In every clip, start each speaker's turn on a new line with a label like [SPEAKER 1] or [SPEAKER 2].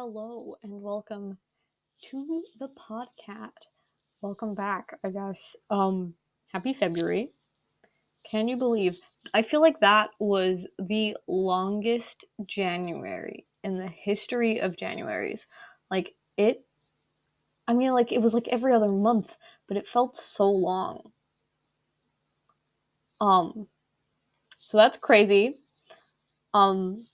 [SPEAKER 1] Hello and welcome to the podcast. Welcome back, I guess. Happy February. Can you believe? I feel like that was the longest January in the history of Januaries. Like it it was like every other month, but it felt so long. Um so that's crazy. Um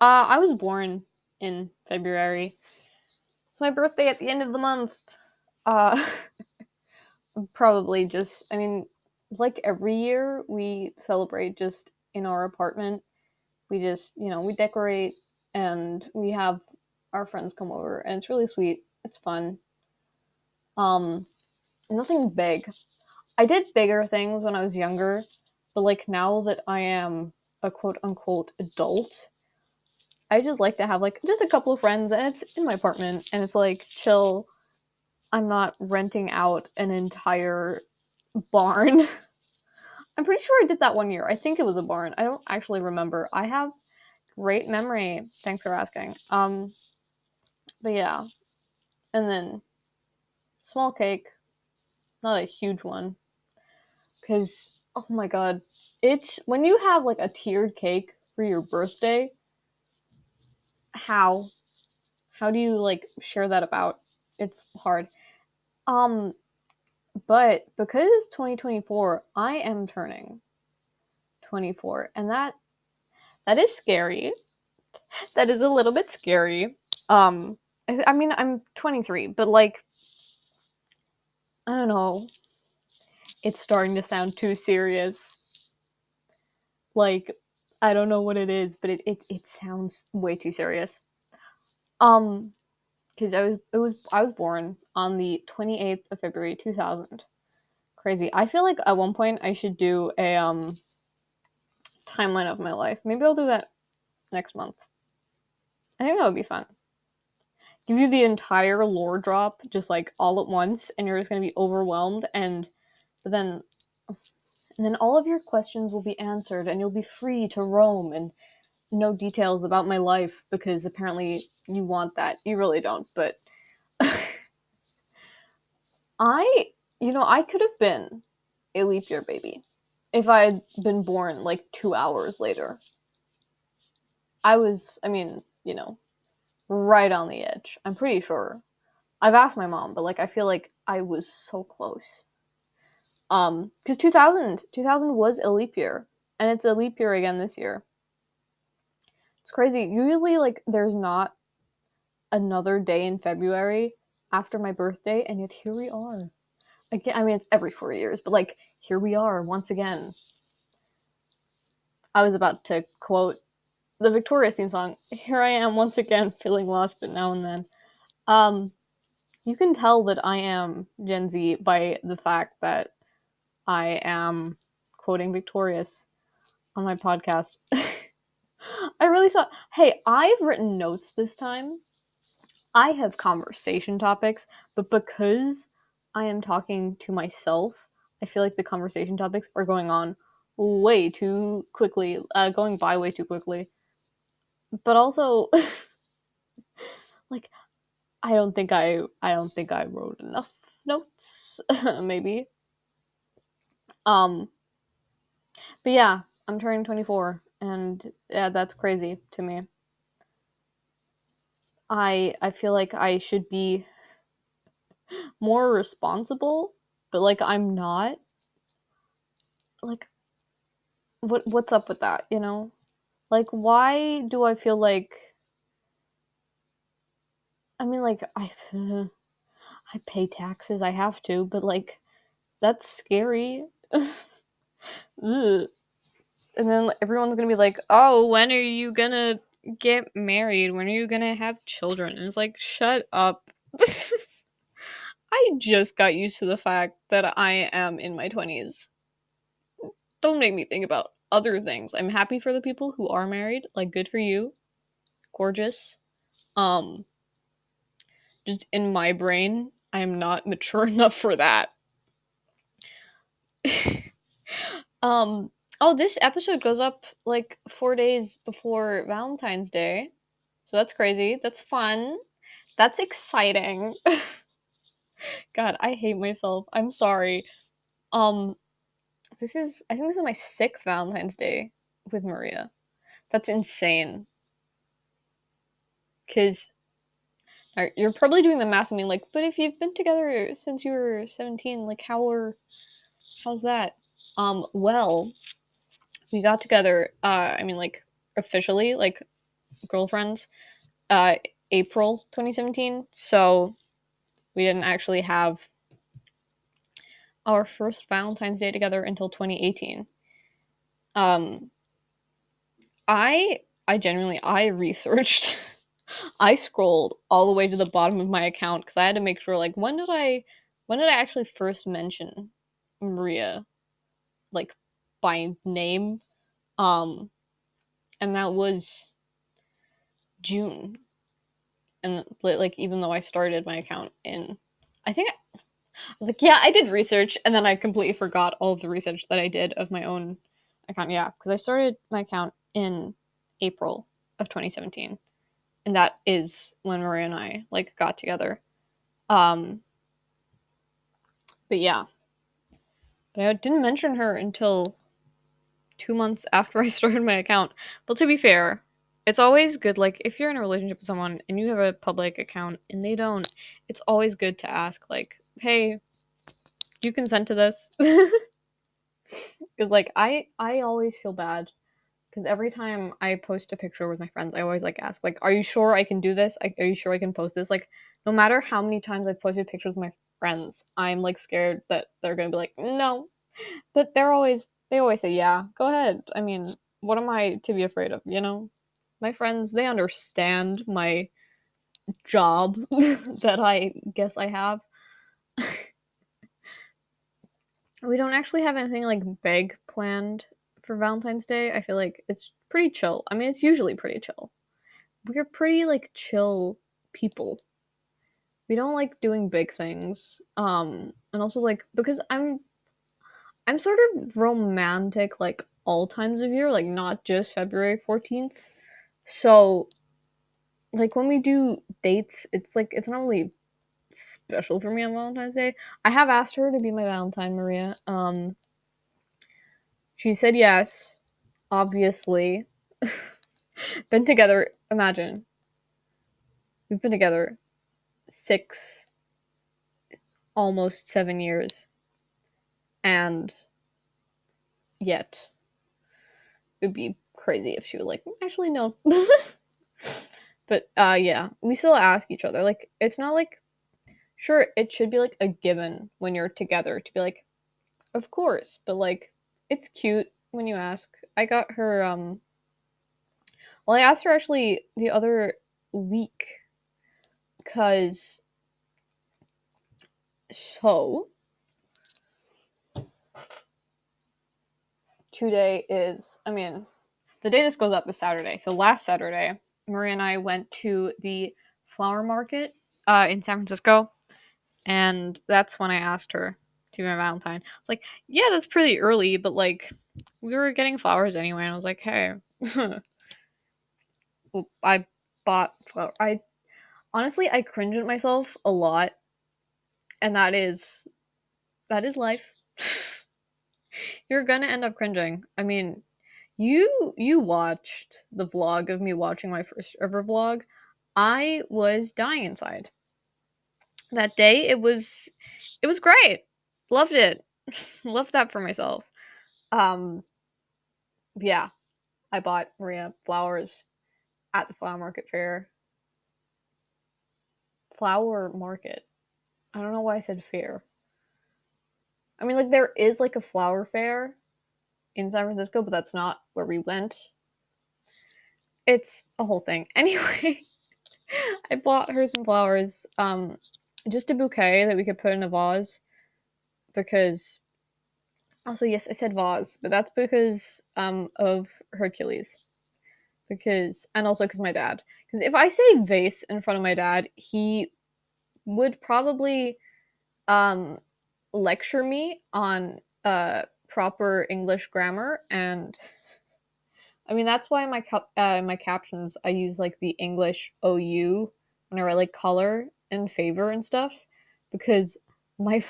[SPEAKER 1] I was born in February. It's my birthday at the end of the month. Uh Probably just, like every year, we celebrate just in our apartment. We just, we decorate and we have our friends come over, and it's really sweet. It's fun. Um, Nothing big. I did bigger things when I was younger, but like now that I am a quote unquote adult, I just like to have like just a couple of friends, and it's in my apartment, and it's like chill. I'm not renting out an entire barn. I'm pretty sure I did that one year. I think it was a barn. I don't actually remember. I have great memory. Thanks for asking. But yeah. And then small cake, not a huge one. Cause oh my god. It's when you have like a tiered cake for your birthday, how? How do you like share that about? It's hard. Um, but because it's 2024, I am turning 24, and that is scary. That is a little bit scary. I'm 23, but like, I don't know. It's starting to sound too serious. Like, I don't know what it is, but it sounds way too serious. Um, because I was born on the 28th of February 2000. Crazy. I feel like at one point I should do a timeline of my life. Maybe I'll do that next month. I think that would be fun. Give you the entire lore drop just like all at once, and you're just gonna be overwhelmed, but then all of your questions will be answered, and you'll be free to roam and know details about my life, because apparently you want that. You really don't, but I, I could have been a leap year baby if I had been born like 2 hours later. Right on the edge. I'm pretty sure. I've asked my mom, but like I feel like I was so close. Because 2000 was a leap year, and it's a leap year again this year. It's crazy. Usually, like, there's not another day in February after my birthday, and yet here we are. Again, it's every 4 years, but like, here we are once again. I was about to quote the Victoria's theme song. Here I am once again, feeling lost, but now and then. You can tell that I am Gen Z by the fact that I am quoting Victorious on my podcast. I really thought, hey, I've written notes this time. I have conversation topics, but because I am talking to myself, I feel like the conversation topics are going on way too quickly, going by way too quickly. But also, like, I don't think I wrote enough notes. Maybe. Um, but yeah, I'm turning 24, and yeah, that's crazy to me. I feel like I should be more responsible, but like I'm not. Like, what's up with that, you know? Like, why do I feel like I I pay taxes, I have to, but like that's scary. Ugh. And then everyone's gonna be like, "Oh, when are you gonna get married? When are you gonna have children?" And it's like, shut up. I just got used to the fact that I am in my 20s. Don't make me think about other things. I'm happy for the people who are married. Like, good for you. Gorgeous. Um, just in my brain, I am not mature enough for that. um, oh, this episode goes up like 4 days before Valentine's Day. So that's crazy. That's fun. That's exciting. God, I hate myself. I'm sorry. Um, I think this is my 6th Valentine's Day with Maria. That's insane. Because you're probably doing the math and being like, but if you've been together since you were 17, like, how's that? Well, we got together, like, officially, like, girlfriends, uh, April 2017. So we didn't actually have our first Valentine's Day together until 2018. Um, I genuinely I researched. I scrolled all the way to the bottom of my account because I had to make sure, like, when did I actually first mention Maria, like, by name? Um, and that was June. And, like, even though I started my account in, I was like, yeah, I did research, and then I completely forgot all of the research that I did of my own account. Yeah, because I started my account in April of 2017, and that is when Maria and I, like, got together. Um, but yeah, but I didn't mention her until 2 months after I started my account. But to be fair, it's always good, like, if you're in a relationship with someone and you have a public account and they don't, it's always good to ask, like, hey, do you consent to this? Because, like, I always feel bad because every time I post a picture with my friends, I always, like, ask, like, are you sure I can do this? Are you sure I can post this? Like, no matter how many times I've posted pictures with my friends, I'm, like, scared that they're gonna be like, no. But they always say, yeah, go ahead. I mean, what am I to be afraid of, you know? My friends, they understand my job that I guess I have. We don't actually have anything, like, big planned for Valentine's Day. I feel like it's pretty chill. I mean, it's usually pretty chill. We're pretty, like, chill people. We don't like doing big things. And also, like, because I'm sort of romantic, like, all times of year, like, not just February 14th. So, like, when we do dates, it's like it's not really special for me on Valentine's Day. I have asked her to be my Valentine, Maria. She said yes, obviously. Been together, imagine. We've been together 6, almost 7 years. And yet, it'd be crazy if she was like, actually, no. But, yeah, we still ask each other. Like, it's not like, sure, it should be, like, a given when you're together to be like, of course, but, like, it's cute when you ask. I got her, well, I asked her actually the other week, because, so, today is, I mean, the day this goes up is Saturday. So last Saturday, Maria and I went to the flower market in San Francisco, and that's when I asked her to be my Valentine. I was like, yeah, that's pretty early, but, like, we were getting flowers anyway, and I was like, hey, well, I bought flower. I honestly, I cringe at myself a lot, and that is life. You're gonna end up cringing. I mean, you watched the vlog of me watching my first ever vlog. I was dying inside. That day it was great. Loved it. Loved that for myself. Um yeah, I bought Maria flowers at the flower market fair. Flower market. I don't know why I said fair. I mean, like, there is, like, a flower fair in San Francisco, but that's not where we went. It's a whole thing. Anyway, I bought her some flowers, just a bouquet that we could put in a vase, because, also, yes, I said vase, but that's because of Hercules. Because, and also because my dad. Because if I say vase in front of my dad, he would probably um lecture me on proper English grammar, and I mean, that's why my captions I use like the English OU when I write like color and favor and stuff, because my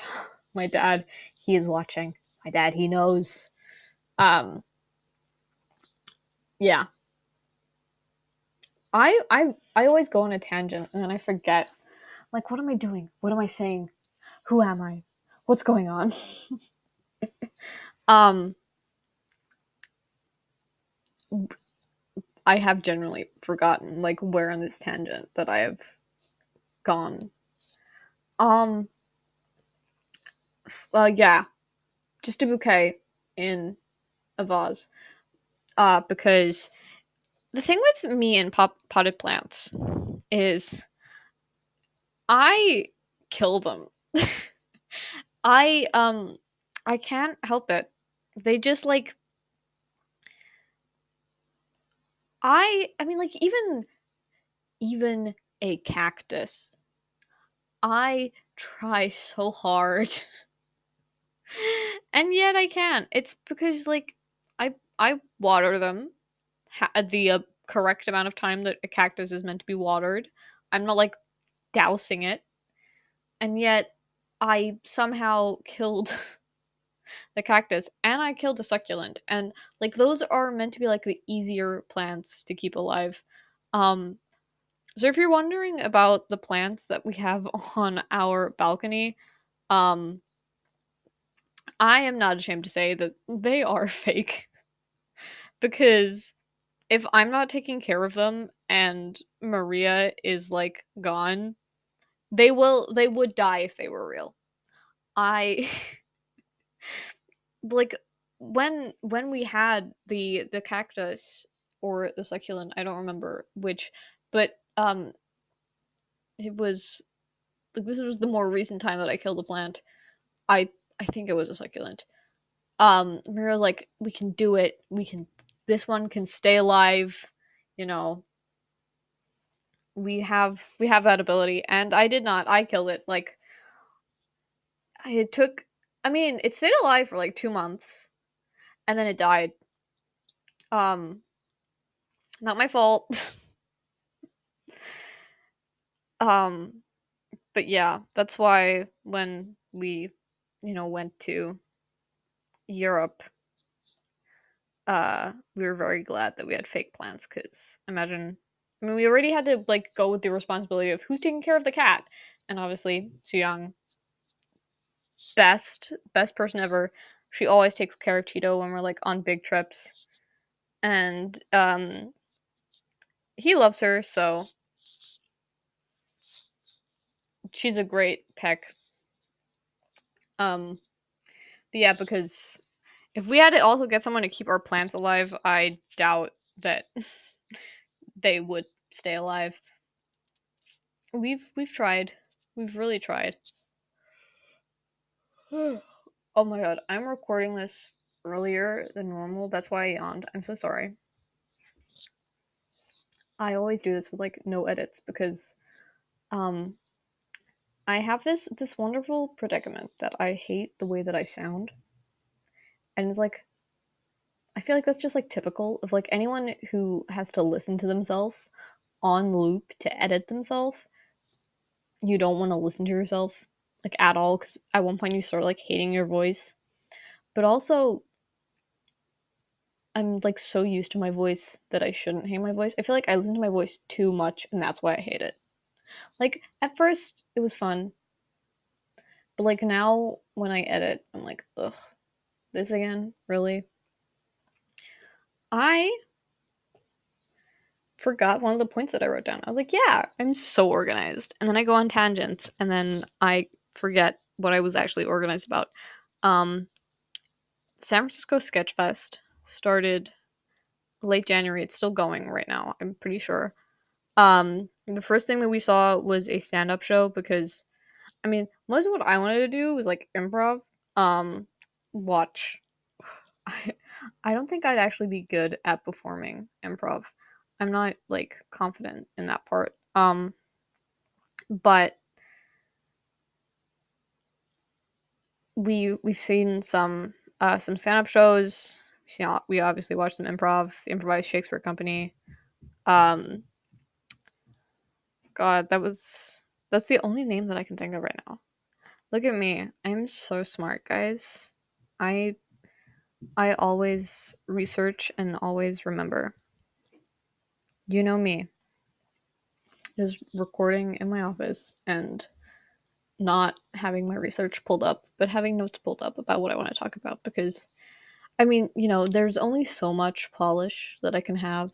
[SPEAKER 1] my dad, he is watching. My dad, he knows. Um, yeah, I always go on a tangent and then I forget. Like, what am I doing? What am I saying? Who am I? What's going on? um, I have generally forgotten like where on this tangent that I have gone. Um, yeah, just a bouquet in a vase. Because the thing with me and potted plants is I kill them. I um I can't help it. They just like I mean like even a cactus. I try so hard and yet I can't. It's because like I water them at the correct amount of time that a cactus is meant to be watered. I'm not like dousing it, and yet I somehow killed the cactus and I killed a succulent. And like those are meant to be like the easier plants to keep alive. Um so if you're wondering about the plants that we have on our balcony, um I am not ashamed to say that they are fake because if I'm not taking care of them and Maria is like gone, they would die if they were real. I like when we had the cactus or the succulent, I don't remember which, but it was like this was the more recent time that I killed a plant. I think it was a succulent. Maria was like, we can do it. We can. This one can stay alive. You know, we have that ability, and I did not. I killed it. Like it took. I mean, it stayed alive for like 2 months, and then it died. Um, not my fault. um, but yeah, that's why when we, went to Europe, we were very glad that we had fake plants because imagine, I mean, we already had to like go with the responsibility of who's taking care of the cat, and obviously Su Young, best person ever. She always takes care of Tito when we're like on big trips, and he loves her, so she's a great peck. Um, but yeah, because if we had to also get someone to keep our plants alive, I doubt that they would stay alive. We've tried. We've really tried. Oh my god, I'm recording this earlier than normal. That's why I yawned. I'm so sorry. I always do this with like no edits because um I have this wonderful predicament that I hate the way that I sound. And it's like I feel like that's just like typical of like anyone who has to listen to themselves on loop to edit themselves. You don't want to listen to yourself like at all because at one point you start like hating your voice. But also I'm like so used to my voice that I shouldn't hate my voice. I feel like I listen to my voice too much and that's why I hate it. Like at first it was fun, but like now when I edit, I'm like, ugh, this again? Really? I forgot one of the points that I wrote down. I was like, yeah, I'm so organized. And then I go on tangents and then I forget what I was actually organized about. Um San Francisco Sketch Fest started late January. It's still going right now, I'm pretty sure. The first thing that we saw was a stand-up show because I mean, most of what I wanted to do was like improv. Watch. I I don't think I'd actually be good at performing improv. I'm not like confident in that part. But we've seen some stand-up shows. We've we obviously watched some improv, the Improvised Shakespeare Company. Um, God, that's the only name that I can think of right now. Look at me. I'm so smart, guys. I I always research and always remember. You know me. Just recording in my office and not having my research pulled up, but having notes pulled up about what I want to talk about because I mean, there's only so much polish that I can have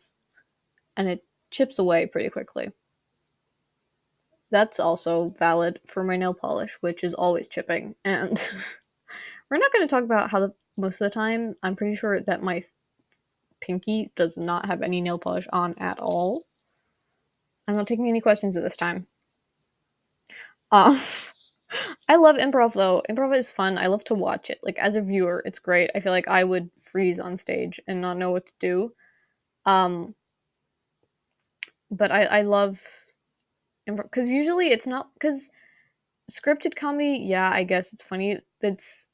[SPEAKER 1] and it chips away pretty quickly. That's also valid for my nail polish, which is always chipping. And we're not going to talk about how most of the time I'm pretty sure that my pinky does not have any nail polish on at all. I'm not taking any questions at this time. Um, I love improv though. Improv is fun. I love to watch it. Like as a viewer, it's great. I feel like I would freeze on stage and not know what to do. Um, but I love improv because usually it's not because scripted comedy. Yeah, I guess it's funny. It's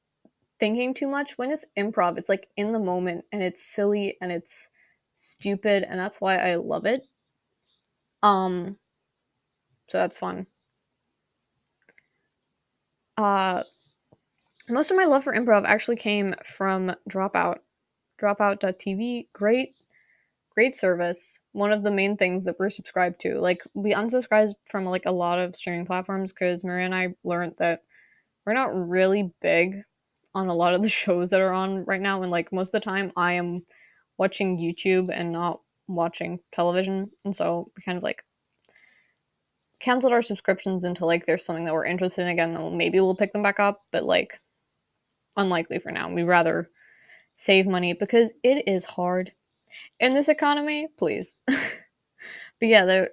[SPEAKER 1] thinking too much. When it's improv, it's like in the moment and it's silly and it's stupid, and that's why I love it. Um, so that's fun. Uh, Most of my love for improv actually came from Dropout. Dropout.tv, great service. One of the main things that we're subscribed to. Like we unsubscribed from like a lot of streaming platforms because Maria and I learned that we're not really big on a lot of the shows that are on right now, and like most of the time I am watching YouTube and not watching television, and so we kind of like canceled our subscriptions until like there's something that we're interested in again, then maybe we'll pick them back up, but like unlikely for now. We'd rather save money because it is hard in this economy, please. But yeah, they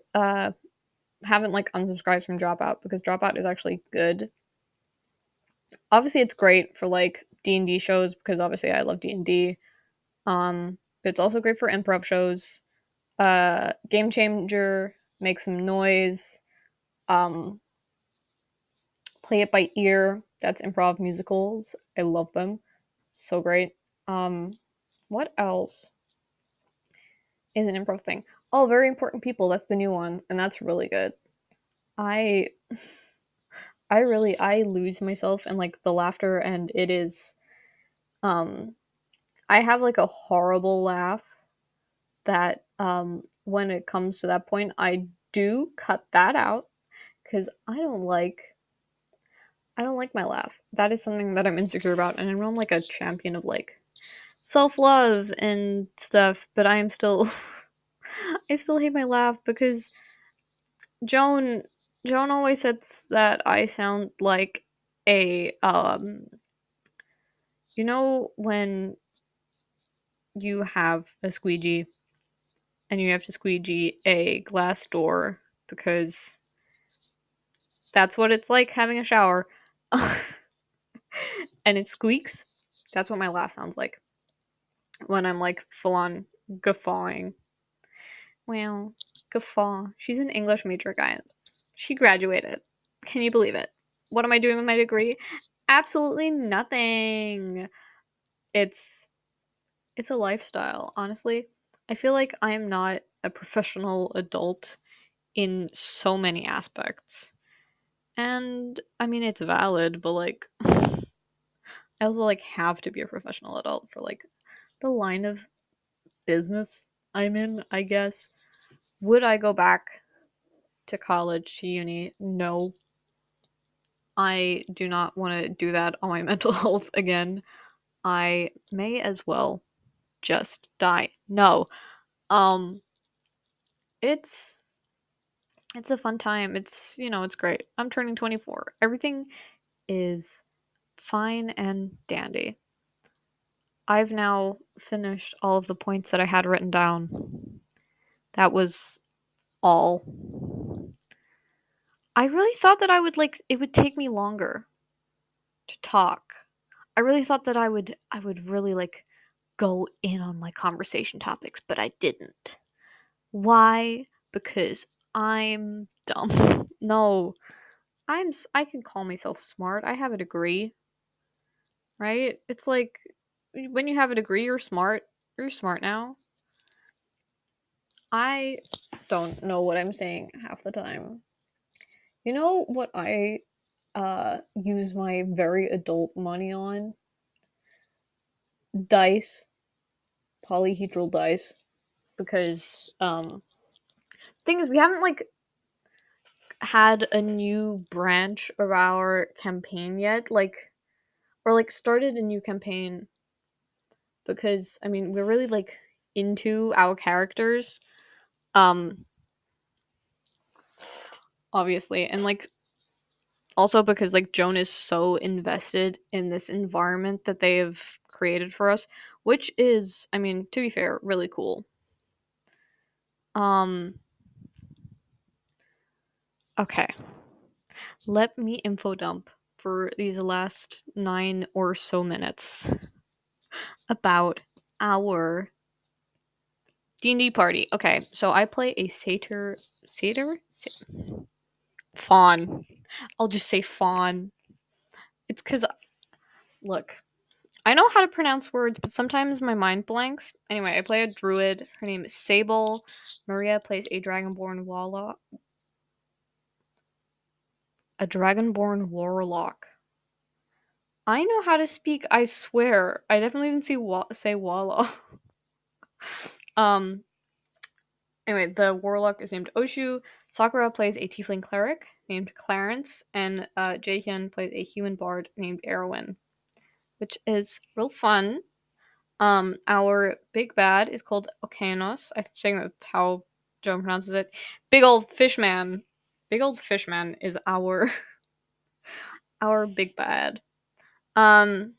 [SPEAKER 1] haven't like unsubscribed from Dropout because Dropout is actually good. Obviously, it's great for like D&D shows because obviously I love D&D. But it's also great for improv shows. Game Changer, Make Some Noise, um, Play It by Ear. That's improv musicals. I love them. So great. What else is an improv thing? Oh, Very Important People. That's the new one, and that's really good. I I lose myself in like the laughter, and it is um I have like a horrible laugh that when it comes to that point I do cut that out because I don't like my laugh. That is something that I'm insecure about, and I know I'm like a champion of like self love and stuff, but I am still I still hate my laugh because Joan Joan always says that I sound like a when you have a squeegee and you have to squeegee a glass door because that's what it's like having a shower and it squeaks. That's what my laugh sounds like when I'm like full on guffawing. Well, guffaw. She's an English major, guys. She graduated. Can you believe it? What am I doing with my degree? Absolutely nothing. It's it's a lifestyle, honestly. I feel like I am not a professional adult in so many aspects. And I mean it's valid, but like I also like have to be a professional adult for like the line of business I'm in, I guess. Would I go back to college, to uni? No. I do not want to do that on my mental health again. I may as well just die. No. Um it's it's a fun time. It's great. I'm turning 24. Everything is fine and dandy. I've now finished all of the points that I had written down. That was all. I really thought that it would take me longer to talk. I really thought that I would really like go in on my conversation topics, but I didn't. Why? Because I'm dumb. No, I can call myself smart. I have a degree, right? It's like when you have a degree, you're smart. You're smart now. I don't know what I'm saying half the time. You know what I use my very adult money on? Dice, polyhedral dice, because thing is we haven't like had a new branch of our campaign yet, like or like started a new campaign because I mean we're really like into our characters, um, obviously, and like also because like Joan is so invested in this environment that they have created for us, which is, I mean, to be fair, really cool. Um, okay, let me info dump for these last 9 or so minutes about our D&D party. Okay, so I play a fawn. I'll just say fawn. It's cuz look, I know how to pronounce words, but sometimes my mind blanks. Anyway, I play a druid. Her name is Sable. Maria plays a dragonborn warlock. A dragonborn warlock. I know how to speak, I swear. I definitely didn't say walla. um Anyway, the warlock is named Oshu. Sakura plays a tiefling cleric named Clarence, and Jaehyun plays a human bard named Erwin, which is real fun. Our big bad is called Okanos. I think that's how Joan pronounces it. Big old fishman. Big old fishman is our our big bad. Um,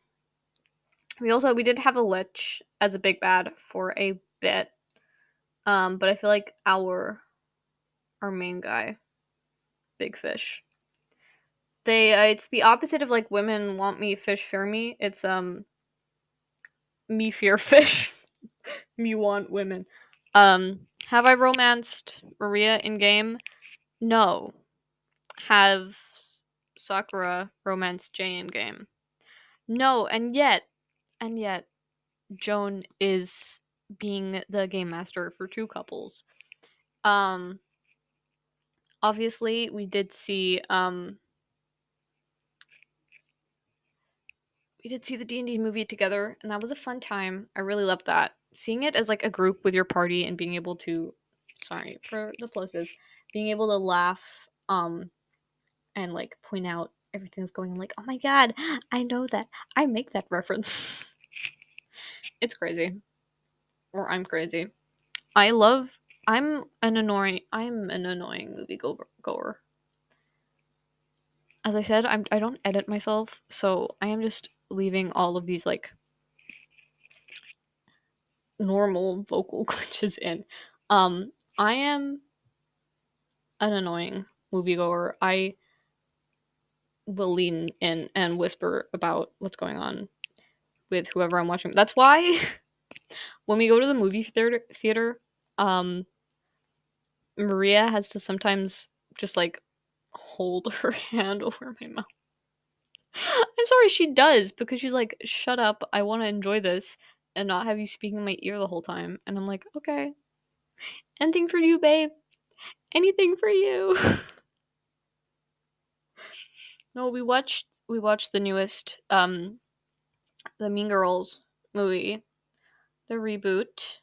[SPEAKER 1] we did have a lich as a big bad for a bit. But I feel like our main guy, big fish. They it's the opposite of like women want me, fish fear me. It's me fear fish. Me want women. Have I romanced Maria in game? No. Have Sakura romanced Jay in game? No, and yet, Joan is being the game master for two couples. Um, Obviously, we did see the D&D movie together, and that was a fun time. I really loved that. Seeing it as like a group with your party and being able to, sorry for the plosives, being able to laugh, and like point out everything that's going on. Like, oh my god, I know that. I make that reference. It's crazy, or I'm crazy. I love. I'm an annoying movie goer. As I said, I don't edit myself, so I am just leaving all of these like normal vocal glitches in. I am an annoying moviegoer. I will lean in and whisper about what's going on with whoever I'm watching. That's why when we go to the movie theater, um, Maria has to sometimes just like hold her hand over my mouth. I'm sorry, she does because she's like, "Shut up! I want to enjoy this and not have you speaking in my ear the whole time." And I'm like, "Okay, anything for you, babe. Anything for you." No, we watched the newest the Mean Girls movie, the reboot.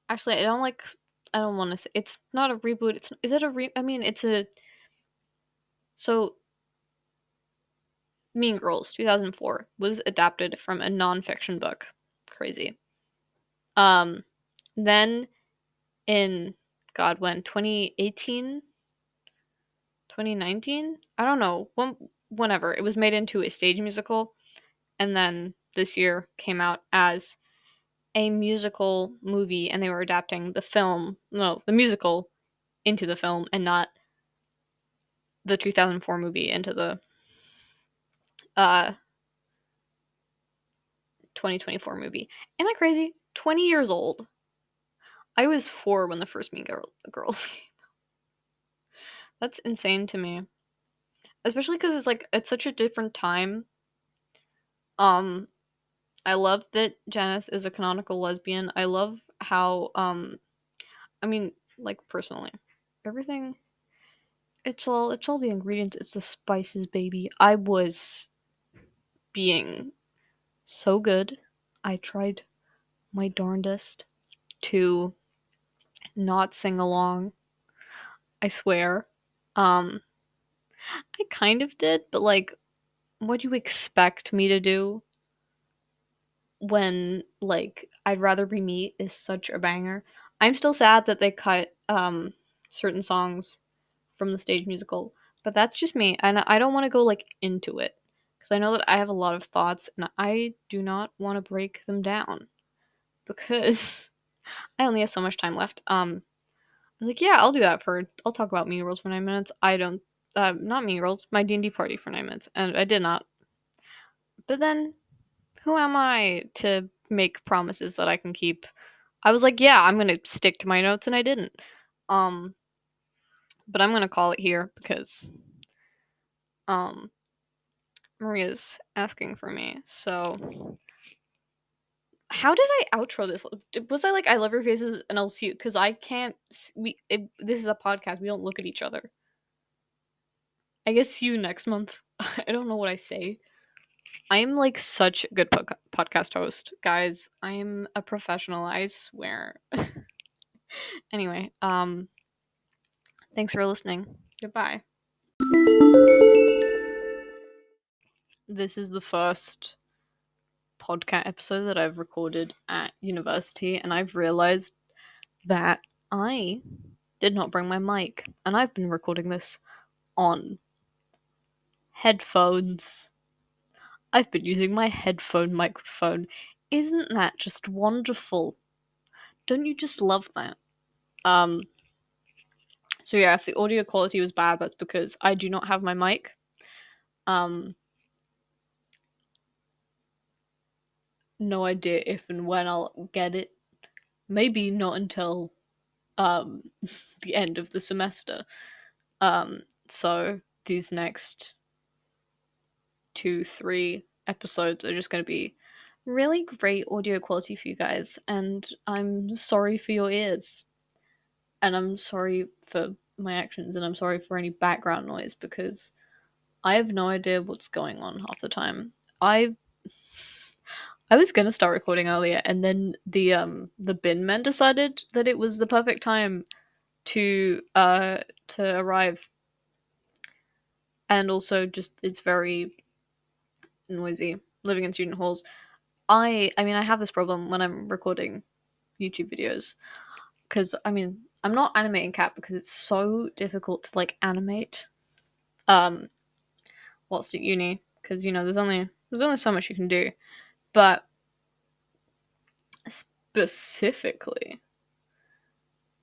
[SPEAKER 1] Actually, I don't want to say it's not a reboot. It's is it a re I mean, it's a so Mean Girls 2004 was adapted from a nonfiction book. Crazy. Um then in god when 2018, 2019, I don't know, whenever it was made into a stage musical, and then this year came out as a musical movie, and they were adapting the musical into the film and not the 2004 movie into the uh 2024 movie. Ain't that crazy? 20 years old. I was 4 when the first Girls came. That's insane to me. Especially because it's like it's such a different time. Um I love that Janice is a canonical lesbian. I love how I mean, like personally, everything it's all the ingredients, it's the spices, baby. I was being so good. I tried my darndest to not sing along. I swear. Um I kind of did, but like what do you expect me to do when like I'd rather be me is such a banger. I'm still sad that they cut certain songs from the stage musical, but that's just me and I don't want to go like into it because I know that I have a lot of thoughts and I do not want to break them down because I only have so much time left. I was like, yeah, I'll talk about Mean Girls for 9 minutes. I don't not Mean Girls, my D&D party for 9 minutes, and I did not. But then who am I to make promises that I can keep? I was like, yeah, I'm gonna stick to my notes, and I didn't. Um, but I'm gonna call it here because um Maria's asking for me. So how did I outro this? Was I like I love your faces and I'll see you because I can't. This is a podcast. We don't look at each other. I guess see you next month. I don't know what I say. I am like such a good podcast host, guys. I am a professional. I swear. Anyway, thanks for listening. Goodbye. This is the first podcast episode that I've recorded at university, and I've realized that I did not bring my mic, and I've been recording this on headphones. I've been using my headphone microphone. Isn't that just wonderful? Don't you just love that? So yeah, if the audio quality was bad, that's because I do not have my mic. No idea if and when I'll get it. Maybe not until the end of the semester. So these next 2-3 episodes are just going to be really great audio quality for you guys, and I'm sorry for your ears, and I'm sorry for my actions, and I'm sorry for any background noise because I have no idea what's going on half the time. I was gonna start recording earlier, and then the bin men decided that it was the perfect time to arrive, and also just it's very noisy living in student halls. I mean I have this problem when I'm recording YouTube videos because I mean I'm not animating cat because it's so difficult to like animate um whilst at uni because you know there's only so much you can do, but specifically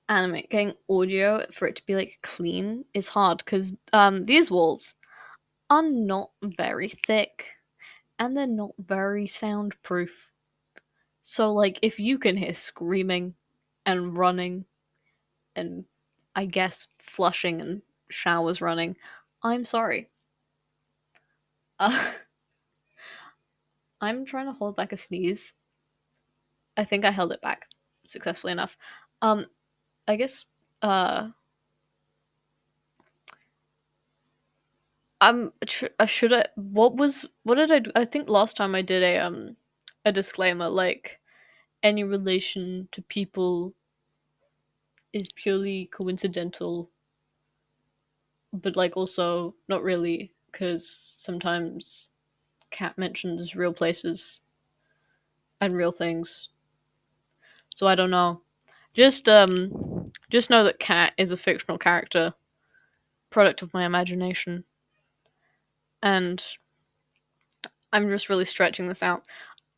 [SPEAKER 1] animating audio for it to be like clean is hard because these walls are not very thick and they're not very soundproof. So like if you can hear screaming and running and I guess flushing and showers running, I'm sorry. Uh, I'm trying to hold back a sneeze. I think I held it back successfully enough. Um, I guess should I what did I do? I think last time I did a disclaimer like any relation to people is purely coincidental, but like also not really because sometimes Cat mentions real places and real things. So I don't know. Just know that Cat is a fictional character, product of my imagination, and I'm just really stretching this out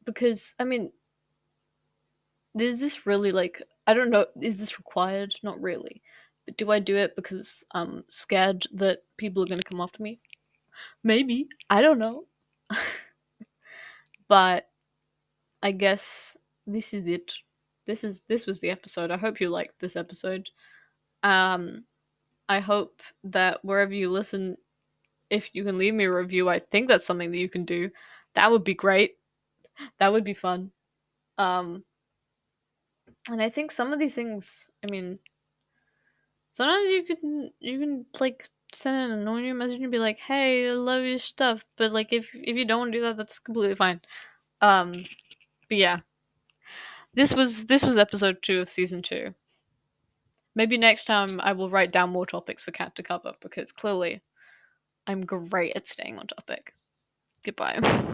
[SPEAKER 1] because I mean, is this really like I don't know, is this required? Not really. But do I do it because I'm scared that people are gonna come after me? Maybe. I don't know. But I guess this is it. This was the episode. I hope you liked this episode. Um I hope that wherever you listen, if you can leave me a review, I think that's something that you can do. That would be great. That would be fun. Um, and I think some of these things, I mean, sometimes you can like send an annoying message and be like, "Hey, I love your stuff," but like if you don't do that, that's completely fine. Um, but yeah, this was episode 2 of season 2. Maybe next time I will write down more topics for Cat to cover because clearly I'm great at staying on topic. Goodbye.